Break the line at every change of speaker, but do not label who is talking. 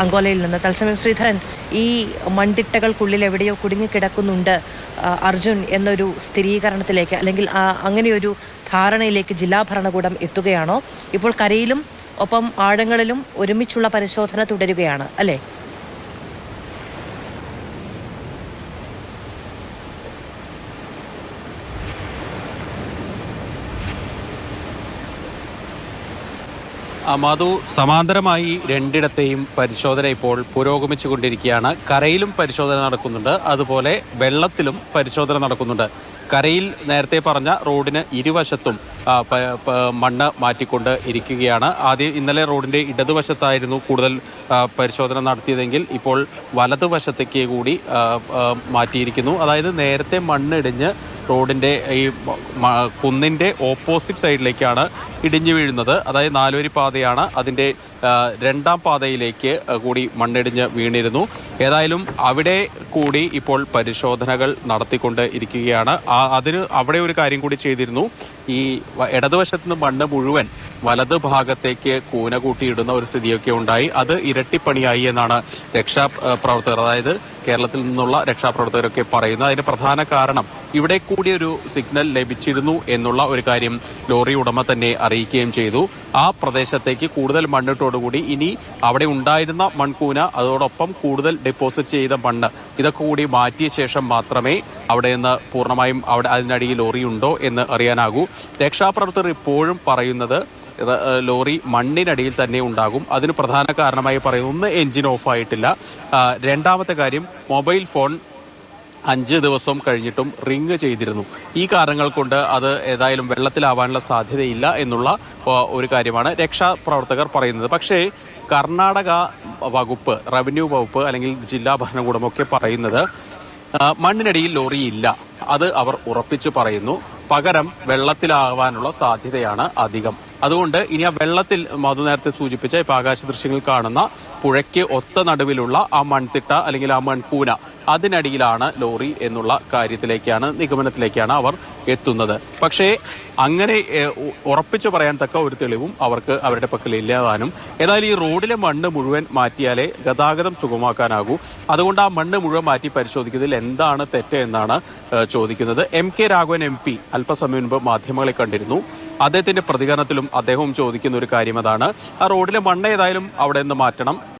അങ്കോലയിൽ നിന്ന് തത്സമയം ശ്രീധരൻ, ഈ മൺതിട്ടകൾക്കുള്ളിൽ എവിടെയോ കുടുങ്ങിക്കിടക്കുന്നുണ്ട് അർജുൻ എന്നൊരു സ്ഥിരീകരണത്തിലേക്ക്, അല്ലെങ്കിൽ അങ്ങനെയൊരു ധാരണയിലേക്ക് ജില്ലാ ഭരണകൂടം എത്തുകയാണോ? ഇപ്പോൾ കരയിലും ഒപ്പം ആഴങ്ങളിലും ഒരുമിച്ചുള്ള പരിശോധന തുടരുകയാണ് അല്ലേ?
മധു, സമാന്തരമായി രണ്ടിടത്തെയും പരിശോധന ഇപ്പോൾ പുരോഗമിച്ചുകൊണ്ടിരിക്കുകയാണ്. കരയിലും പരിശോധന നടക്കുന്നുണ്ട്, അതുപോലെ വെള്ളത്തിലും പരിശോധന നടക്കുന്നുണ്ട്. കരയിൽ നേരത്തെ പറഞ്ഞ റോഡിന് ഇരുവശത്തും മണ്ണ് മാറ്റിക്കൊണ്ട് ഇരിക്കുകയാണ്. ഇന്നലെ റോഡിൻ്റെ ഇടതുവശത്തായിരുന്നു കൂടുതൽ പരിശോധന നടത്തിയതെങ്കിൽ ഇപ്പോൾ വലതുവശത്തേക്ക് കൂടി മാറ്റിയിരിക്കുന്നു. അതായത് നേരത്തെ മണ്ണിടിഞ്ഞ് റോഡിൻ്റെ ഈ കുന്നിൻ്റെ ഓപ്പോസിറ്റ് സൈഡിലേക്കാണ് ഇടിഞ്ഞു വീഴുന്നത്. അതായത് നാലുവരി പാതയാണ്, അതിൻ്റെ രണ്ടാം പാതയിലേക്ക് കൂടി മണ്ണിടിഞ്ഞ് വീണിരുന്നു. ഏതായാലും അവിടെ കൂടി ഇപ്പോൾ പരിശോധനകൾ നടത്തിക്കൊണ്ട് ഇരിക്കുകയാണ്. അവിടെ ഒരു കാര്യം കൂടി ചെയ്തിരുന്നു. ഈ ഇടതുവശത്ത് നിന്ന് മണ്ണ് മുഴുവൻ വലത് ഭാഗത്തേക്ക് കൂന കൂട്ടിയിടുന്ന ഒരു സ്ഥിതിയൊക്കെ ഉണ്ടായി. അത് ഇരട്ടിപ്പണിയായി എന്നാണ് രക്ഷാപ്രവർത്തകർ, അതായത് കേരളത്തിൽ നിന്നുള്ള രക്ഷാപ്രവർത്തകരൊക്കെ പറയുന്നത്. അതിന് പ്രധാന കാരണം ഇവിടെ കൂടി ഒരു സിഗ്നൽ ലഭിച്ചിരുന്നു എന്നുള്ള ഒരു കാര്യം ലോറി ഉടമ തന്നെ അറിയിക്കുകയും ചെയ്തു. ആ പ്രദേശത്തേക്ക് കൂടുതൽ മണ്ണിട്ടോടുകൂടി ഇനി അവിടെ ഉണ്ടായിരുന്ന മൺകൂന, അതോടൊപ്പം കൂടുതൽ ഡെപ്പോസിറ്റ് ചെയ്ത മണ്ണ്, ഇതൊക്കെ കൂടി മാറ്റിയ ശേഷം മാത്രമേ അവിടെ നിന്ന് പൂർണ്ണമായും അതിനടിയിൽ ലോറി ഉണ്ടോ എന്ന് അറിയാനാകൂ. രക്ഷാപ്രവർത്തകർ ഇപ്പോഴും പറയുന്നത് ലോറി മണ്ണിനടിയിൽ തന്നെ ഉണ്ടാകും. അതിന് പ്രധാന കാരണമായി പറയുന്നത്, ഒന്ന്, എഞ്ചിൻ ഓഫായിട്ടില്ല. രണ്ടാമത്തെ കാര്യം, മൊബൈൽ ഫോൺ 5 ദിവസം കഴിഞ്ഞിട്ടും റിങ് ചെയ്തിരുന്നു. ഈ കാരണങ്ങൾ കൊണ്ട് അത് ഏതായാലും വെള്ളത്തിലാവാനുള്ള സാധ്യതയില്ല എന്നുള്ള ഒരു കാര്യമാണ് രക്ഷാപ്രവർത്തകർ പറയുന്നത്. പക്ഷേ കർണാടക വകുപ്പ്, റവന്യൂ വകുപ്പ് അല്ലെങ്കിൽ ജില്ലാ ഭരണകൂടമൊക്കെ പറയുന്നത് മണ്ണിനടിയിൽ ലോറി ഇല്ല. അത് അവർ ഉറപ്പിച്ചു പറയുന്നു. പകരം വെള്ളത്തിലാവാനുള്ള സാധ്യതയാണ് അധികം. അതുകൊണ്ട് ഇനി ആ വെള്ളത്തിൽ, മധു നേരത്തെ സൂചിപ്പിച്ച ഇപ്പൊ ആകാശ ദൃശ്യങ്ങൾ കാണുന്ന പുഴയ്ക്ക് ഒത്ത നടുവിലുള്ള ആ മൺതിട്ട അല്ലെങ്കിൽ ആ മൺകൂന, അതിനടിയിലാണ് ലോറി എന്നുള്ള നിഗമനത്തിലേക്കാണ് അവർ എത്തുന്നത്. പക്ഷേ അങ്ങനെ ഉറപ്പിച്ചു പറയാൻ തക്ക ഒരു തെളിവും അവരുടെ പക്കൽ ഇല്ലാതാനും. ഏതായാലും ഈ റോഡിലെ മണ്ണ് മുഴുവൻ മാറ്റിയാലേ ഗതാഗതം സുഗമമാക്കാനാകൂ. അതുകൊണ്ട് ആ മണ്ണ് മുഴുവൻ മാറ്റി പരിശോധിക്കുന്നതിൽ എന്താണ് തെറ്റ് എന്നാണ് ചോദിക്കുന്നത്. MK രാഘവൻ MP അല്പസമയം മുൻപ് മാധ്യമങ്ങളെ കണ്ടിരുന്നു. അദ്ദേഹത്തിന്റെ പ്രതികരണത്തിലും അദ്ദേഹവും ചോദിക്കുന്ന ഒരു കാര്യം അതാണ്. ആ റോഡിലെ മണ്ണ് ഏതായാലും അവിടെ നിന്ന് മാറ്റണം.